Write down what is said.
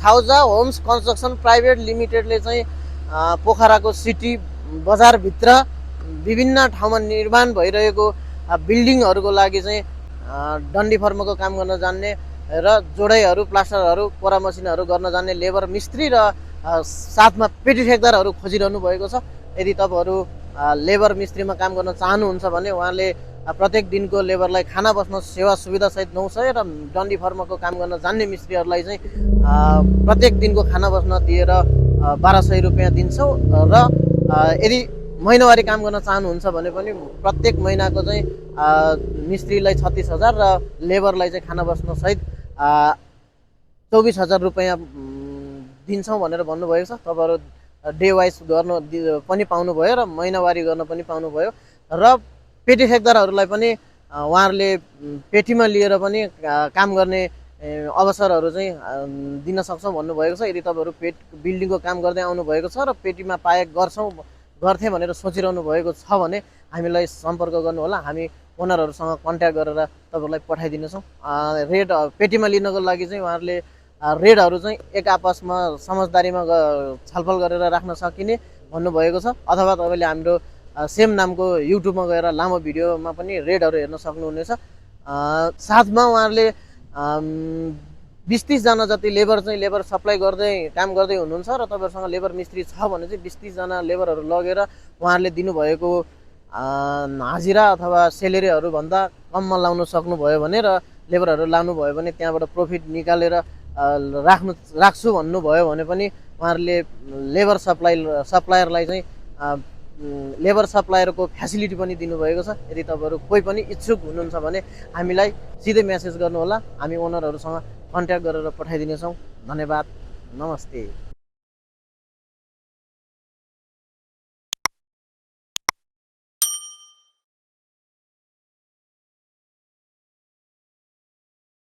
खाउजा homes construction private लिमिटेडले चाहिँ पोखराको city बजारभित्र विभिन्न ठाउँमा निर्माण भइरहेको बिल्डिङहरूको लागि चाहिँ डन्डी फर्मको काम गर्न जान्ने र जोडाइहरू प्लास्टरहरू कोरा मसिनहरू गर्न जान्ने लेबर मिस्त्री र साथमा पेटी ठेकदारहरू खोजिरहनु भएको छ। यदि तपाईँहरू लेबर मिस्त्रीमा काम गर्न चाहनुहुन्छ भने उहाँले प्रत्येक दिनको लेबरलाई खाना बस्न सेवा सुविधा सहित 900 र डन्डी फर्मको काम गर्न जान्ने मिस्त्रीहरूलाई चाहिँ प्रत्येक दिनको खाना बस्न दिएर 1200 रुपियाँ दिन्छौँ र यदि महिनावारी काम गर्न चाहनुहुन्छ भने पनि प्रत्येक महिनाको चाहिँ मिस्त्रीलाई 36,000 र लेबरलाई चाहिँ खाना बस्न सहित 24,000 रुपियाँ दिन्छौँ भनेर भन्नुभएको छ। तपाईँहरू डे वाइज गर्न पनि पाउनुभयो र महिनावारी गर्न पनि पाउनुभयो र पेटी ठेकदारहरूलाई पनि उहाँहरूले पेटीमा लिएर पनि काम गर्ने अवसरहरू चाहिँ दिन सक्छौँ भन्नुभएको छ। यदि तपाईँहरू बिल्डिङको काम गर्दै आउनुभएको छ र पेटीमा गर्थे भनेर सोचिरहनु भएको छ भने हामीलाई सम्पर्क गर्नुहोला। हामी ओनरहरूसँग कन्ट्याक्ट गरेर तपाईँहरूलाई पठाइदिनेछौँ। रेट पेटीमा लिनको लागि चाहिँ उहाँहरूले रेटहरू चाहिँ एक आपसमा समझदारीमा छलफल गरेर राख्न सकिने भन्नुभएको छ। अथवा तपाईँले हाम्रो सेम नामको युट्युबमा गएर लामो भिडियोमा पनि रेटहरू हेर्न सक्नुहुनेछ। साथमा उहाँहरूले 20-30 जना जति लेबर सप्लाई गर्दै काम गर्दै हुनुहुन्छ र तपाईँहरूसँग लेबर मिस्त्री छ भने चाहिँ 20-30 जना लेबरहरू लगेर उहाँहरूले दिनुभएको हाजिरा अथवा सेलेरीहरू भन्दा कममा लाउन सक्नुभयो भने र लेबरहरू लानुभयो भने त्यहाँबाट प्रफिट निकालेर राख्छु भन्नुभयो भने पनि उहाँहरूले लेबर सप्लायरलाई चाहिँ लेबर सप्लायरको फ्यासिलिटी पनि दिनुभएको छ। यदि तपाईँहरू कोही पनि इच्छुक हुनुहुन्छ भने हामीलाई सिधै मेसेज गर्नुहोला। हामी ओनरहरूसँग कन्ट्याक्ट गरेर पठाइदिनेछौँ। धन्यवाद। नमस्ते।